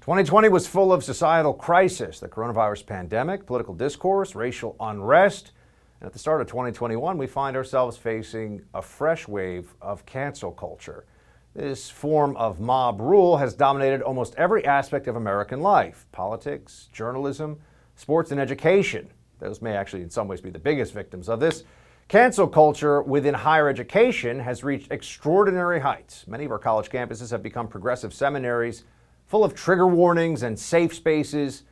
2020 was full of societal crisis, the coronavirus pandemic, political discourse, racial unrest. And at the start of 2021, we find ourselves facing a fresh wave of cancel culture. This form of mob rule has dominated almost every aspect of American life: politics, journalism, sports, and education. Those may actually in some ways be the biggest victims of this. Cancel culture within higher education has reached extraordinary heights. Many of our college campuses have become progressive seminaries full of trigger warnings and safe spaces,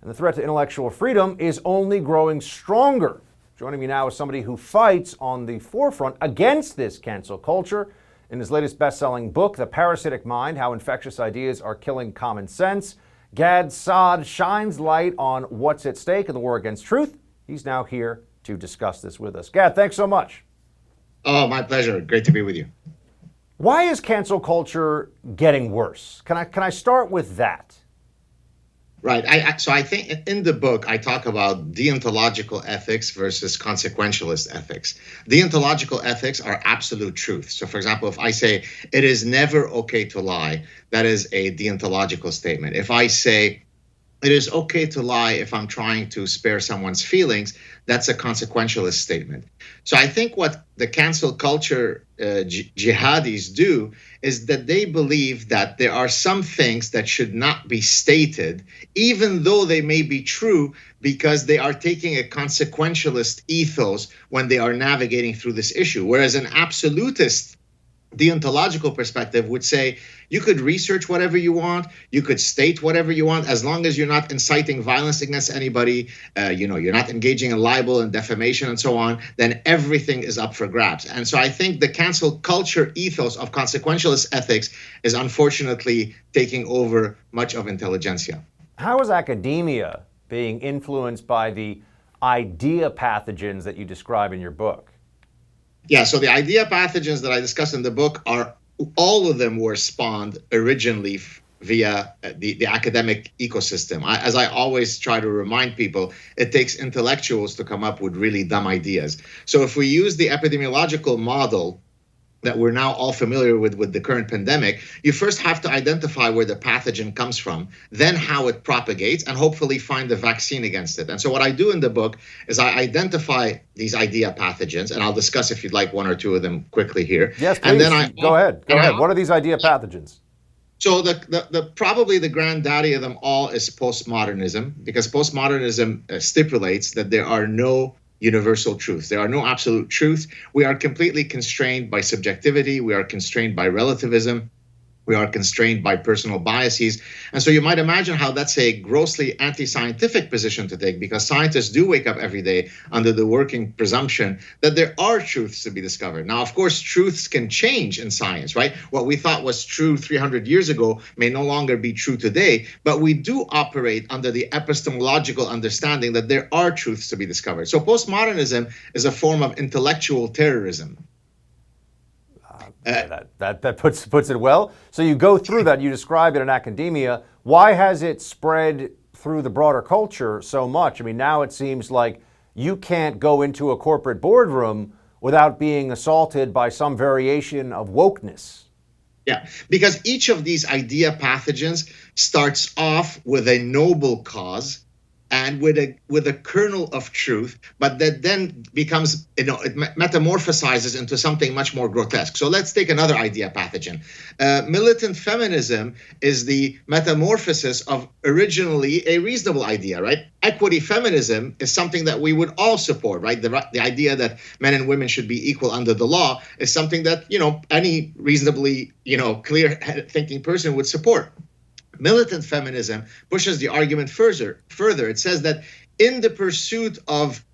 and the threat to intellectual freedom is only growing stronger. Joining me now is somebody who fights on the forefront against this cancel culture. In his latest best-selling book, The Parasitic Mind: How Infectious Ideas Are Killing Common Sense, Gad Saad shines light on what's at stake in the war against truth. He's now here to discuss this with us. Gad, thanks so much. Oh, my pleasure. Great to be with you. Why is cancel culture getting worse? Can I start with that? Right. So I think in the book, I talk about deontological ethics versus consequentialist ethics. Deontological ethics are absolute truth. So, for example, if I say it is never okay to lie, that is a deontological statement. If I say it is okay to lie if I'm trying to spare someone's feelings, that's a consequentialist statement. So I think what the cancel culture jihadis do is that they believe that there are some things that should not be stated, even though they may be true, because they are taking a consequentialist ethos when they are navigating through this issue. Whereas an absolutist deontological perspective would say you could research whatever you want, you could state whatever you want, as long as you're not inciting violence against anybody, you're not engaging in libel and defamation and so on, then everything is up for grabs. And so I think the cancel culture ethos of consequentialist ethics is unfortunately taking over much of intelligentsia. How is academia being influenced by the idea pathogens that you describe in your book? Yeah, so the idea pathogens that I discuss in the book all of them were spawned originally via the academic ecosystem. As I always try to remind people, it takes intellectuals to come up with really dumb ideas. So if we use the epidemiological model that we're now all familiar with the current pandemic, you first have to identify where the pathogen comes from, then how it propagates, and hopefully find the vaccine against it. And so what I do in the book is I identify these idea pathogens, and I'll discuss, if you'd like, one or two of them quickly here. Yes, please. And then Go ahead. What are these idea pathogens? So the probably the granddaddy of them all is postmodernism, because postmodernism stipulates that there are no universal truths. There are no absolute truths. We are completely constrained by subjectivity. We are constrained by relativism. We are constrained by personal biases. And so you might imagine how that's a grossly anti-scientific position to take, because scientists do wake up every day under the working presumption that there are truths to be discovered. Now, of course, truths can change in science, right? What we thought was true 300 years ago may no longer be true today, but we do operate under the epistemological understanding that there are truths to be discovered. So postmodernism is a form of intellectual terrorism. That puts it well. So you go through that, you describe it in academia. Why has it spread through the broader culture so much? I mean, now it seems like you can't go into a corporate boardroom without being assaulted by some variation of wokeness. Yeah, because each of these idea pathogens starts off with a noble cause and with a kernel of truth, but that then becomes, it metamorphosizes into something much more grotesque. So let's take another idea pathogen. Militant feminism is the metamorphosis of originally a reasonable idea, right? Equity feminism is something that we would all support, right? The idea that men and women should be equal under the law is something that, any reasonably, clear thinking person would support. Militant feminism pushes the argument further. It says that in the pursuit of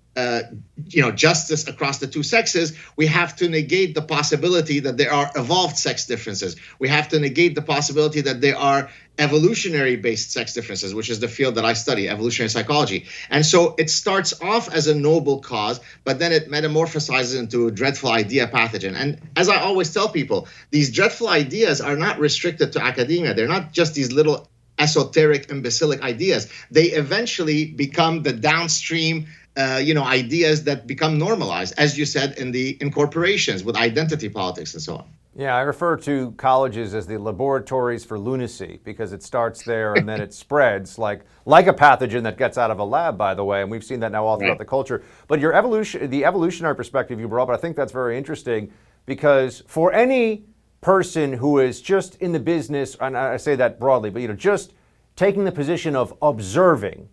justice across the two sexes, we have to negate the possibility that there are evolved sex differences. We have to negate the possibility that there are evolutionary-based sex differences, which is the field that I study, evolutionary psychology. And so it starts off as a noble cause, but then it metamorphosizes into a dreadful idea pathogen. And as I always tell people, these dreadful ideas are not restricted to academia. They're not just these little esoteric, imbecilic ideas. They eventually become the downstream ideas that become normalized, as you said, in corporations with identity politics and so on. Yeah, I refer to colleges as the laboratories for lunacy because it starts there and then it spreads like a pathogen that gets out of a lab, by the way, and we've seen that now all throughout Right. the culture. But the evolutionary perspective you brought up, I think that's very interesting because for any person who is just in the business, and I say that broadly, but just taking the position of observing,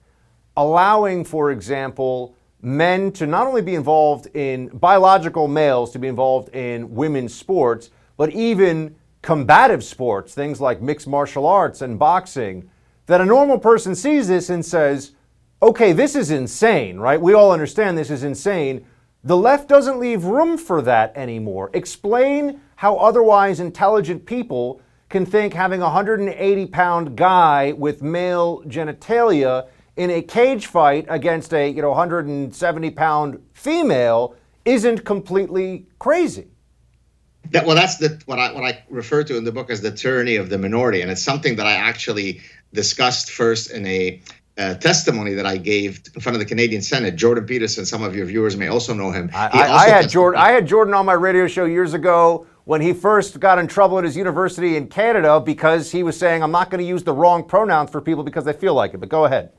allowing, for example, men to not only be involved in biological males to be involved in women's sports, but even combative sports, things like mixed martial arts and boxing, that a normal person sees this and says, okay, this is insane, right? We all understand this is insane. The left doesn't leave room for that anymore. Explain how otherwise intelligent people can think having a 180-pound guy with male genitalia in a cage fight against a 170-pound female isn't completely crazy. That's what I refer to in the book as the tyranny of the minority, and it's something that I actually discussed first in a testimony that I gave in front of the Canadian Senate. Jordan Peterson, some of your viewers may also know him. I had Jordan on my radio show years ago when he first got in trouble at his university in Canada because he was saying, I'm not going to use the wrong pronouns for people because they feel like it. But go ahead.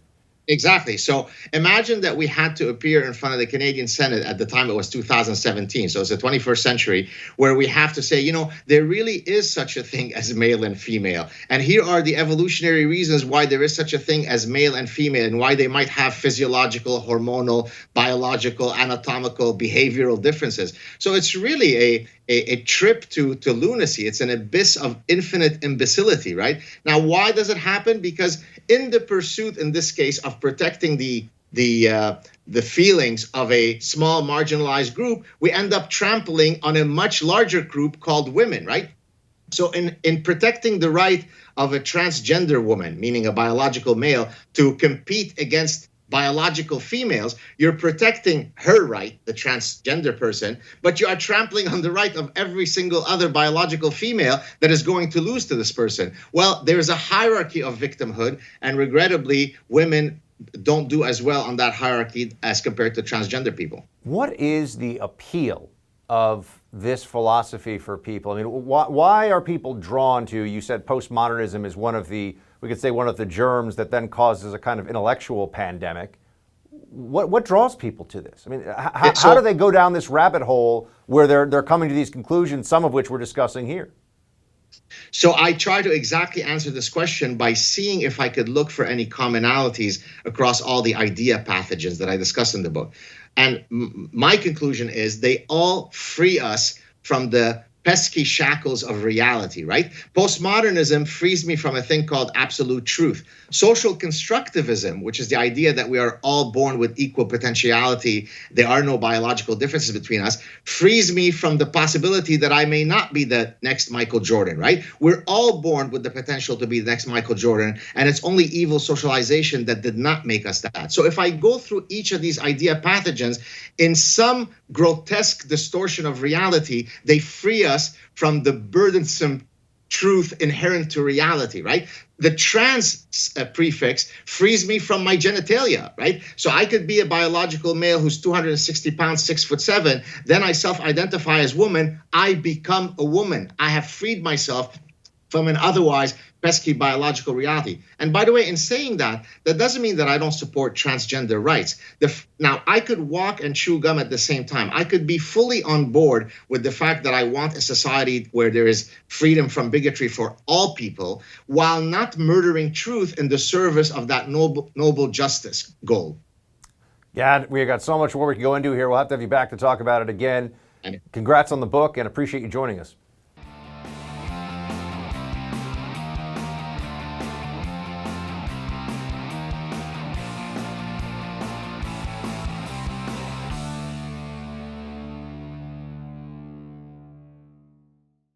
Exactly. So imagine that we had to appear in front of the Canadian Senate at the time it was 2017. So it's the 21st century where we have to say, there really is such a thing as male and female. And here are the evolutionary reasons why there is such a thing as male and female and why they might have physiological, hormonal, biological, anatomical, behavioral differences. So it's really a trip to lunacy. It's an abyss of infinite imbecility, right? Now, why does it happen? Because in the pursuit, in this case, of protecting the feelings of a small marginalized group, we end up trampling on a much larger group called women, right? So in protecting the right of a transgender woman, meaning a biological male, to compete against biological females, you're protecting her right, the transgender person, but you are trampling on the right of every single other biological female that is going to lose to this person. Well, there's a hierarchy of victimhood, and regrettably, women don't do as well on that hierarchy as compared to transgender people. What is the appeal of this philosophy for people? I mean, why are people drawn to, you said postmodernism is one of the germs that then causes a kind of intellectual pandemic. What draws people to this? I mean, how do they go down this rabbit hole where they're coming to these conclusions, some of which we're discussing here? So I try to exactly answer this question by seeing if I could look for any commonalities across all the idea pathogens that I discuss in the book. And my conclusion is they all free us from the pesky shackles of reality, right? Postmodernism frees me from a thing called absolute truth. Social constructivism, which is the idea that we are all born with equal potentiality, there are no biological differences between us, frees me from the possibility that I may not be the next Michael Jordan, right? We're all born with the potential to be the next Michael Jordan, and it's only evil socialization that did not make us that. So if I go through each of these idea pathogens, in some grotesque distortion of reality, they free us from the burdensome truth inherent to reality, right? The trans prefix frees me from my genitalia, right? So I could be a biological male who's 260 pounds, 6'7", then I self-identify as woman, I become a woman. I have freed myself from an otherwise pesky biological reality. And by the way, in saying that, that doesn't mean that I don't support transgender rights. Now, I could walk and chew gum at the same time. I could be fully on board with the fact that I want a society where there is freedom from bigotry for all people, while not murdering truth in the service of that noble justice goal. Yeah, we got so much more we can go into here. We'll have to have you back to talk about it again. Congrats on the book and appreciate you joining us.